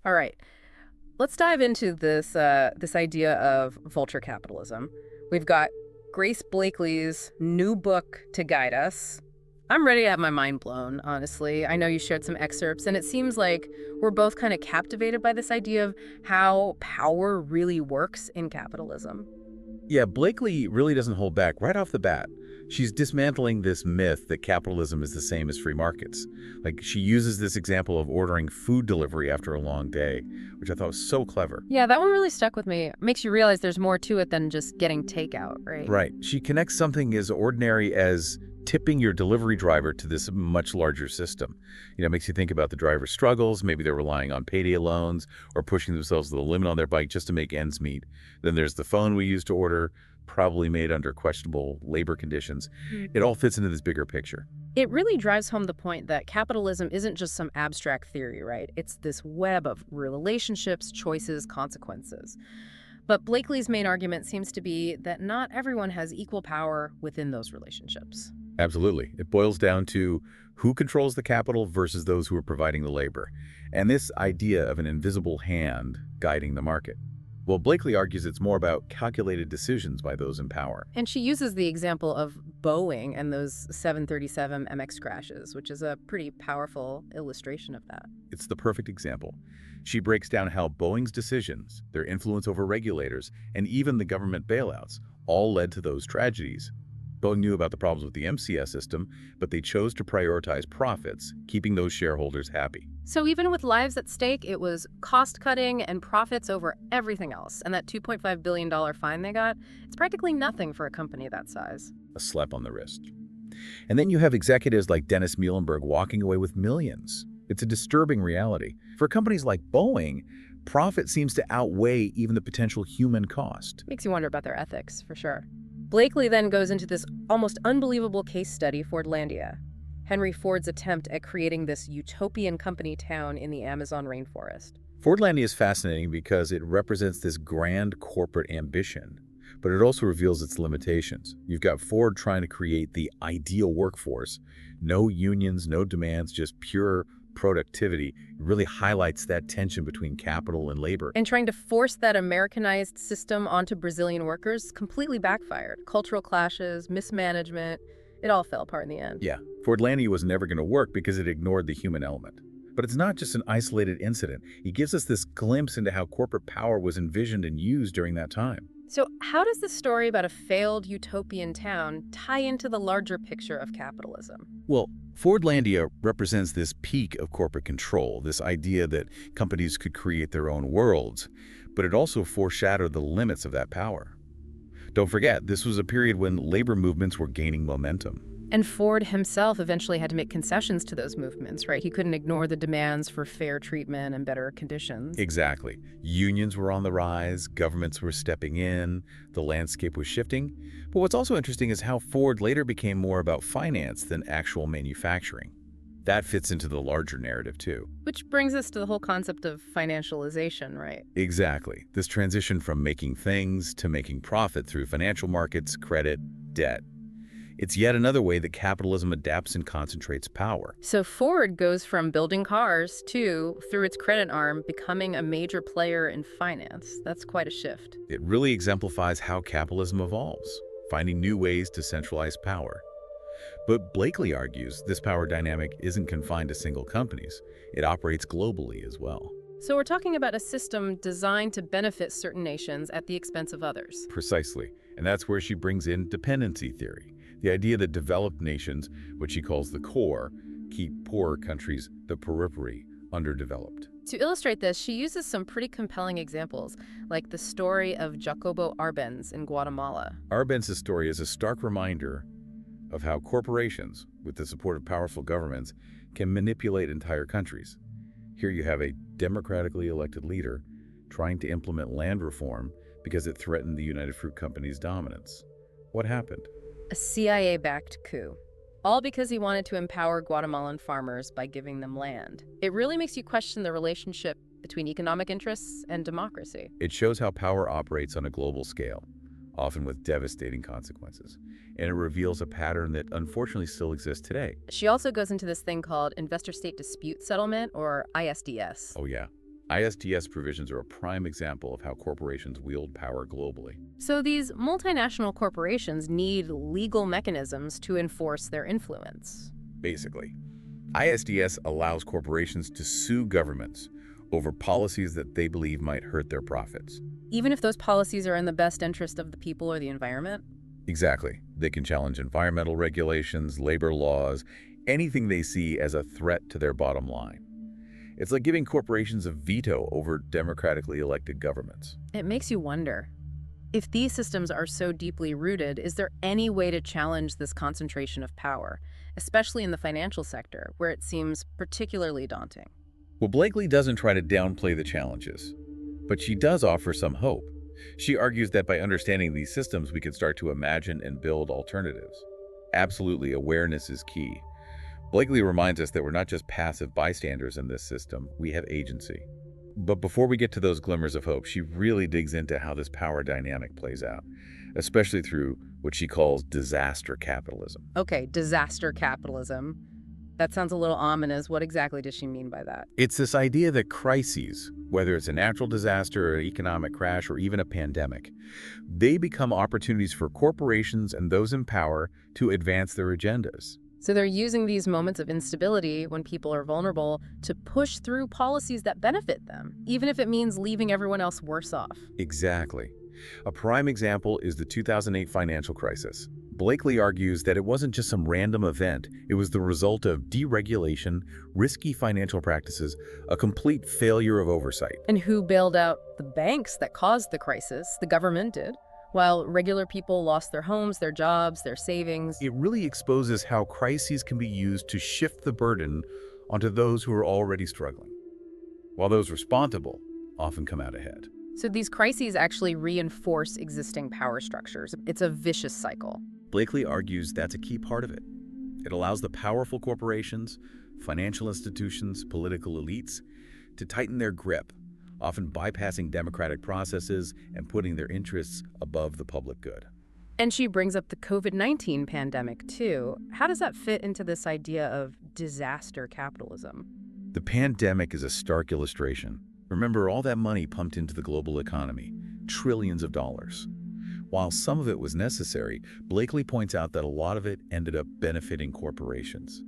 All right, let's dive into this idea of vulture capitalism. We've got Grace Blakeley's new book to guide us. I'm ready to have my mind blown, honestly. I know you shared some excerpts, and it seems like we're both kind of captivated by this idea of how power really works in capitalism. Yeah, Blakely really doesn't hold back right off the bat. She's dismantling this myth that capitalism is the same as free markets. Like, she uses this example of ordering food delivery after a long day, which I thought was so clever. Yeah, that one really stuck with me. Makes you realize there's more to it than just getting takeout, right? Right. She connects something as ordinary as tipping your delivery driver to this much larger system. It makes you think about the driver's struggles. Maybe they're relying on payday loans or pushing themselves to the limit on their bike just to make ends meet. Then there's the phone we use to order, probably made under questionable labor conditions. It all fits into this bigger picture. It really drives home the point that capitalism isn't just some abstract theory, right? It's this web of relationships, choices, consequences. But Blakely's main argument seems to be that not everyone has equal power within those relationships. Absolutely. It boils down to who controls the capital versus those who are providing the labor. And this idea of an invisible hand guiding the market. Well, Blakely argues it's more about calculated decisions by those in power. And she uses the example of Boeing and those 737 MX crashes, which is a pretty powerful illustration of that. It's the perfect example. She breaks down how Boeing's decisions, their influence over regulators, and even the government bailouts all led to those tragedies. Boeing knew about the problems with the MCS system, but they chose to prioritize profits, keeping those shareholders happy. So even with lives at stake, it was cost-cutting and profits over everything else. And that $2.5 billion fine they got, it's practically nothing for a company that size. A slap on the wrist. And then you have executives like Dennis Muhlenberg walking away with millions. It's a disturbing reality. For companies like Boeing, profit seems to outweigh even the potential human cost. Makes you wonder about their ethics, for sure. Blakely then goes into this almost unbelievable case study, Fordlandia. Henry Ford's attempt at creating this utopian company town in the Amazon rainforest. Fordlandia is fascinating because it represents this grand corporate ambition, but it also reveals its limitations. You've got Ford trying to create the ideal workforce. No unions, no demands, just pure productivity. It really highlights that tension between capital and labor. And trying to force that Americanized system onto Brazilian workers completely backfired. Cultural clashes, mismanagement, it all fell apart in the end. Yeah, Fordlandia was never going to work because it ignored the human element. But it's not just an isolated incident. It gives us this glimpse into how corporate power was envisioned and used during that time. So how does this story about a failed utopian town tie into the larger picture of capitalism? Well, Fordlandia represents this peak of corporate control, this idea that companies could create their own worlds, but it also foreshadowed the limits of that power. Don't forget, this was a period when labor movements were gaining momentum. And Ford himself eventually had to make concessions to those movements, right? He couldn't ignore the demands for fair treatment and better conditions. Exactly. Unions were on the rise, governments were stepping in, the landscape was shifting. But what's also interesting is how Ford later became more about finance than actual manufacturing. That fits into the larger narrative, too. Which brings us to the whole concept of financialization, right? Exactly. This transition from making things to making profit through financial markets, credit, debt. It's yet another way that capitalism adapts and concentrates power. So Ford goes from building cars to, through its credit arm, becoming a major player in finance. That's quite a shift. It really exemplifies how capitalism evolves, finding new ways to centralize power. But Blakely argues this power dynamic isn't confined to single companies. It operates globally as well. So we're talking about a system designed to benefit certain nations at the expense of others. Precisely. And that's where she brings in dependency theory. The idea that developed nations, which she calls the core, keep poorer countries, the periphery, underdeveloped. To illustrate this, she uses some pretty compelling examples, like the story of Jacobo Arbenz in Guatemala. Arbenz's story is a stark reminder of how corporations, with the support of powerful governments, can manipulate entire countries. Here you have a democratically elected leader trying to implement land reform because it threatened the United Fruit Company's dominance. What happened? A CIA-backed coup. All because he wanted to empower Guatemalan farmers by giving them land. It really makes you question the relationship between economic interests and democracy. It shows how power operates on a global scale, often with devastating consequences. And it reveals a pattern that unfortunately still exists today. She also goes into this thing called investor-state dispute settlement, or ISDS. Oh yeah, ISDS provisions are a prime example of how corporations wield power globally. So these multinational corporations need legal mechanisms to enforce their influence. Basically, ISDS allows corporations to sue governments over policies that they believe might hurt their profits. Even if those policies are in the best interest of the people or the environment? Exactly. They can challenge environmental regulations, labor laws, anything they see as a threat to their bottom line. It's like giving corporations a veto over democratically elected governments. It makes you wonder, if these systems are so deeply rooted, is there any way to challenge this concentration of power, especially in the financial sector, where it seems particularly daunting? Well, Blakeley doesn't try to downplay the challenges, but she does offer some hope. She argues that by understanding these systems, we can start to imagine and build alternatives. Absolutely, awareness is key. Blakeley reminds us that we're not just passive bystanders in this system, we have agency. But before we get to those glimmers of hope, she really digs into how this power dynamic plays out, especially through what she calls disaster capitalism. Okay, disaster capitalism. That sounds a little ominous. What exactly does she mean by that? It's this idea that crises, whether it's a natural disaster or an economic crash or even a pandemic, they become opportunities for corporations and those in power to advance their agendas. So they're using these moments of instability when people are vulnerable to push through policies that benefit them, even if it means leaving everyone else worse off. Exactly. A prime example is the 2008 financial crisis. Blakeley argues that it wasn't just some random event, it was the result of deregulation, risky financial practices, a complete failure of oversight. And who bailed out the banks that caused the crisis? The government did, while regular people lost their homes, their jobs, their savings. It really exposes how crises can be used to shift the burden onto those who are already struggling, while those responsible often come out ahead. So these crises actually reinforce existing power structures. It's a vicious cycle. Blakeley argues that's a key part of it. It allows the powerful corporations, financial institutions, political elites to tighten their grip, often bypassing democratic processes and putting their interests above the public good. And she brings up the COVID-19 pandemic, too. How does that fit into this idea of disaster capitalism? The pandemic is a stark illustration. Remember all that money pumped into the global economy, trillions of dollars. While some of it was necessary, Blakeley points out that a lot of it ended up benefiting corporations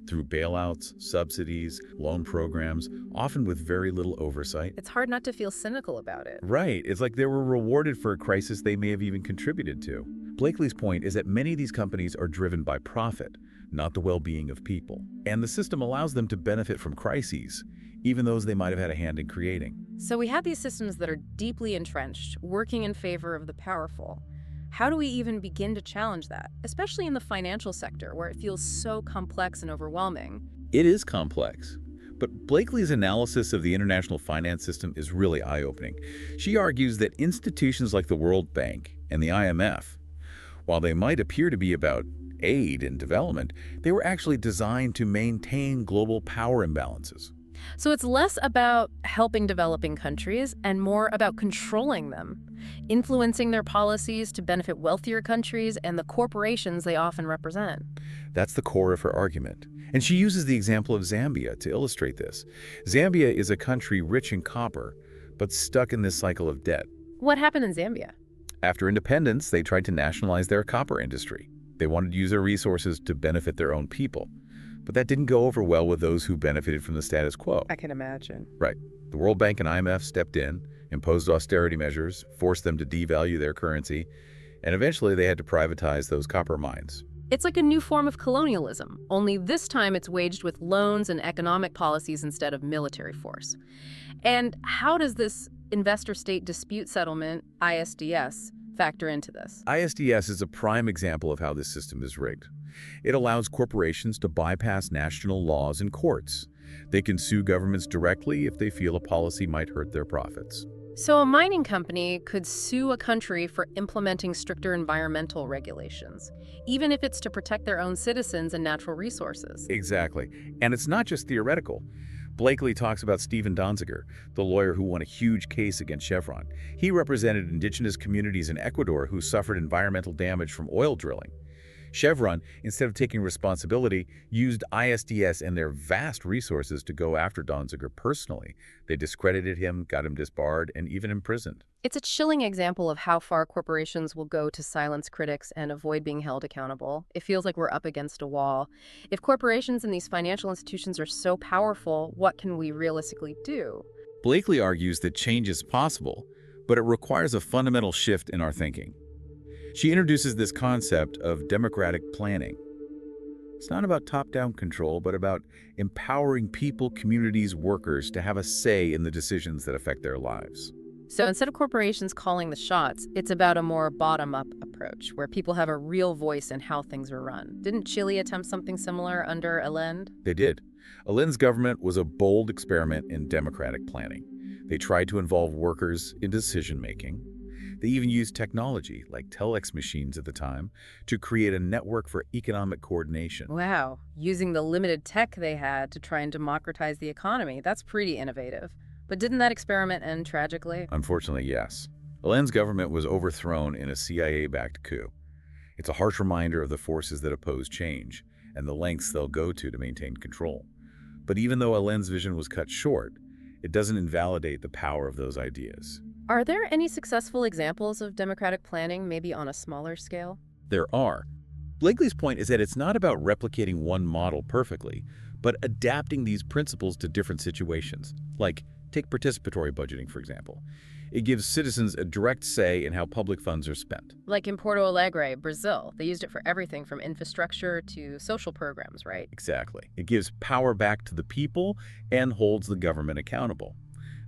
through bailouts, subsidies, loan programs, often with very little oversight. It's hard not to feel cynical about it. Right. It's like they were rewarded for a crisis they may have even contributed to. Blakeley's point is that many of these companies are driven by profit, not the well-being of people. And the system allows them to benefit from crises, even those they might have had a hand in creating. So we have these systems that are deeply entrenched, working in favor of the powerful. How do we even begin to challenge that, especially in the financial sector, where it feels so complex and overwhelming? It is complex, but Blakeley's analysis of the international finance system is really eye-opening. She argues that institutions like the World Bank and the IMF, while they might appear to be about aid and development, they were actually designed to maintain global power imbalances. So it's less about helping developing countries and more about controlling them, influencing their policies to benefit wealthier countries and the corporations they often represent. That's the core of her argument. And she uses the example of Zambia to illustrate this. Zambia is a country rich in copper, but stuck in this cycle of debt. What happened in Zambia? After independence, they tried to nationalize their copper industry. They wanted to use their resources to benefit their own people. But that didn't go over well with those who benefited from the status quo. I can imagine. Right. The World Bank and IMF stepped in, imposed austerity measures, forced them to devalue their currency, and eventually they had to privatize those copper mines. It's like a new form of colonialism, only this time it's waged with loans and economic policies instead of military force. And how does this investor-state dispute settlement, ISDS, factor into this? ISDS is a prime example of how this system is rigged. It allows corporations to bypass national laws and courts. They can sue governments directly if they feel a policy might hurt their profits. So a mining company could sue a country for implementing stricter environmental regulations, even if it's to protect their own citizens and natural resources. Exactly. And it's not just theoretical. Blakeley talks about Stephen Donziger, the lawyer who won a huge case against Chevron. He represented indigenous communities in Ecuador who suffered environmental damage from oil drilling. Chevron, instead of taking responsibility, used ISDS and their vast resources to go after Donziger personally. They discredited him, got him disbarred, and even imprisoned. It's a chilling example of how far corporations will go to silence critics and avoid being held accountable. It feels like we're up against a wall. If corporations and these financial institutions are so powerful, what can we realistically do? Blakeley argues that change is possible, but it requires a fundamental shift in our thinking. She introduces this concept of democratic planning. It's not about top-down control, but about empowering people, communities, workers to have a say in the decisions that affect their lives. So instead of corporations calling the shots, it's about a more bottom-up approach, where people have a real voice in how things are run. Didn't Chile attempt something similar under Allende? They did. Allende's government was a bold experiment in democratic planning. They tried to involve workers in decision-making. They even used technology, like telex machines at the time, to create a network for economic coordination. Wow, using the limited tech they had to try and democratize the economy. That's pretty innovative. But didn't that experiment end tragically? Unfortunately, yes. Allende's government was overthrown in a CIA-backed coup. It's a harsh reminder of the forces that oppose change and the lengths they'll go to maintain control. But even though Allende's vision was cut short, it doesn't invalidate the power of those ideas. Are there any successful examples of democratic planning, maybe on a smaller scale? There are. Blakeley's point is that it's not about replicating one model perfectly, but adapting these principles to different situations. Like, take participatory budgeting, for example. It gives citizens a direct say in how public funds are spent. Like in Porto Alegre, Brazil. They used it for everything from infrastructure to social programs, right? Exactly. It gives power back to the people and holds the government accountable.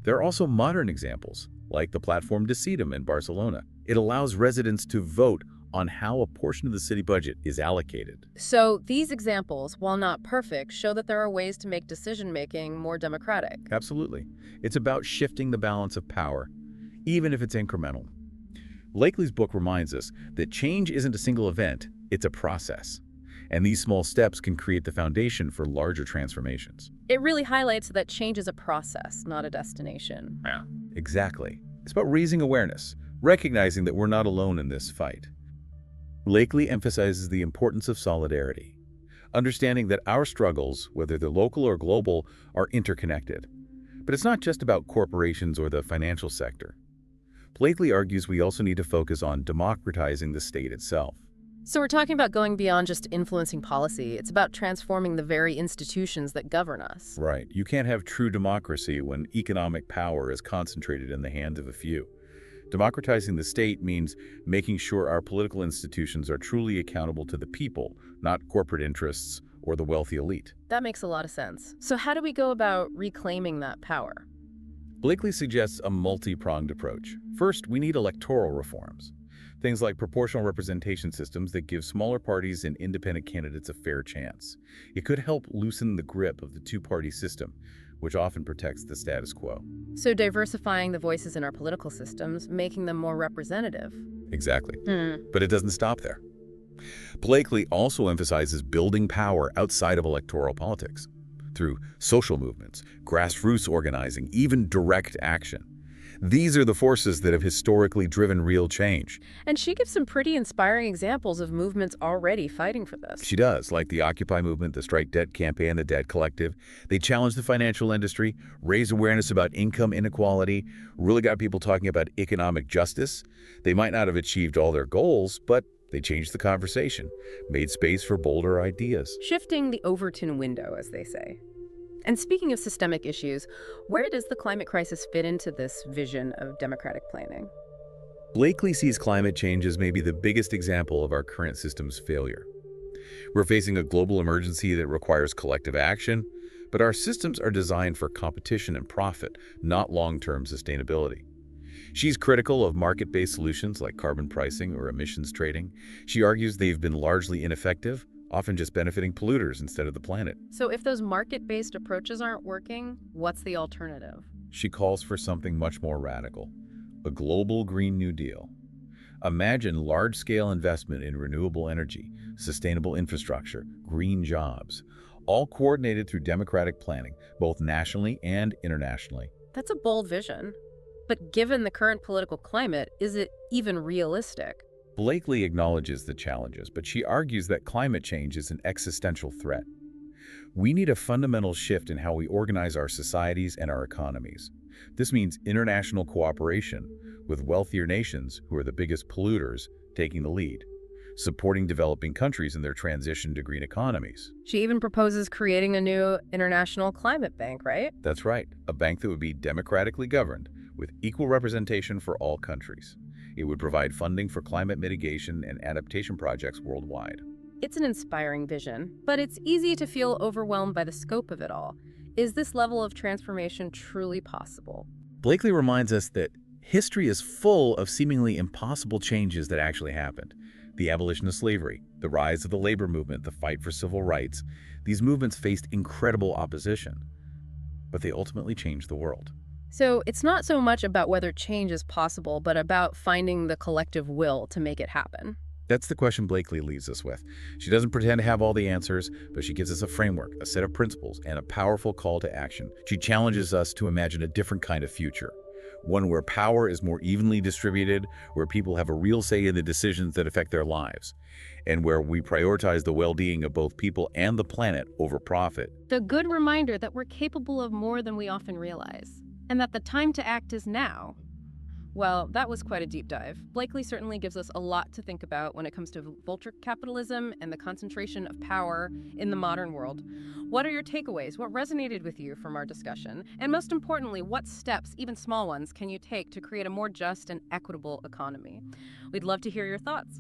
There are also modern examples, like the platform Decidem in Barcelona. It allows residents to vote on how a portion of the city budget is allocated. So these examples, while not perfect, show that there are ways to make decision-making more democratic. Absolutely. It's about shifting the balance of power, even if it's incremental. Blakeley's book reminds us that change isn't a single event, it's a process. And these small steps can create the foundation for larger transformations. It really highlights that change is a process, not a destination. Yeah. Exactly. It's about raising awareness, recognizing that we're not alone in this fight. Blakeley emphasizes the importance of solidarity, understanding that our struggles, whether they're local or global, are interconnected. But it's not just about corporations or the financial sector. Blakeley argues we also need to focus on democratizing the state itself. So we're talking about going beyond just influencing policy. It's about transforming the very institutions that govern us. Right. You can't have true democracy when economic power is concentrated in the hands of a few. Democratizing the state means making sure our political institutions are truly accountable to the people, not corporate interests or the wealthy elite. That makes a lot of sense. So how do we go about reclaiming that power? Blakeley suggests a multi-pronged approach. First, we need electoral reforms. Things like proportional representation systems that give smaller parties and independent candidates a fair chance. It could help loosen the grip of the two-party system, which often protects the status quo. So diversifying the voices in our political systems, making them more representative. Exactly. But it doesn't stop there. Blakeley also emphasizes building power outside of electoral politics through social movements, grassroots organizing, even direct action. These are the forces that have historically driven real change. And she gives some pretty inspiring examples of movements already fighting for this. She does, like the Occupy movement, the Strike Debt Campaign, the Debt Collective. They challenged the financial industry, raised awareness about income inequality, really got people talking about economic justice. They might not have achieved all their goals, but they changed the conversation, made space for bolder ideas. Shifting the Overton window, as they say. And speaking of systemic issues, where does the climate crisis fit into this vision of democratic planning? Blakeley sees climate change as maybe the biggest example of our current system's failure. We're facing a global emergency that requires collective action, but our systems are designed for competition and profit, not long-term sustainability. She's critical of market-based solutions like carbon pricing or emissions trading. She argues they've been largely ineffective, often just benefiting polluters instead of the planet. So if those market-based approaches aren't working, what's the alternative? She calls for something much more radical, a global Green New Deal. Imagine large-scale investment in renewable energy, sustainable infrastructure, green jobs, all coordinated through democratic planning, both nationally and internationally. That's a bold vision. But given the current political climate, is it even realistic? Blakeley acknowledges the challenges, but she argues that climate change is an existential threat. We need a fundamental shift in how we organize our societies and our economies. This means international cooperation, with wealthier nations, who are the biggest polluters, taking the lead, supporting developing countries in their transition to green economies. She even proposes creating a new international climate bank, right? That's right, a bank that would be democratically governed, with equal representation for all countries. It would provide funding for climate mitigation and adaptation projects worldwide. It's an inspiring vision, but it's easy to feel overwhelmed by the scope of it all. Is this level of transformation truly possible? Blakeley reminds us that history is full of seemingly impossible changes that actually happened. The abolition of slavery, the rise of the labor movement, the fight for civil rights. These movements faced incredible opposition, but they ultimately changed the world. So it's not so much about whether change is possible, but about finding the collective will to make it happen. That's the question Blakeley leaves us with. She doesn't pretend to have all the answers, but she gives us a framework, a set of principles, and a powerful call to action. She challenges us to imagine a different kind of future. One where power is more evenly distributed, where people have a real say in the decisions that affect their lives, and where we prioritize the well-being of both people and the planet over profit. The good reminder that we're capable of more than we often realize, and that the time to act is now. Well, that was quite a deep dive. Blakeley certainly gives us a lot to think about when it comes to vulture capitalism and the concentration of power in the modern world. What are your takeaways? What resonated with you from our discussion? And most importantly, what steps, even small ones, can you take to create a more just and equitable economy? We'd love to hear your thoughts.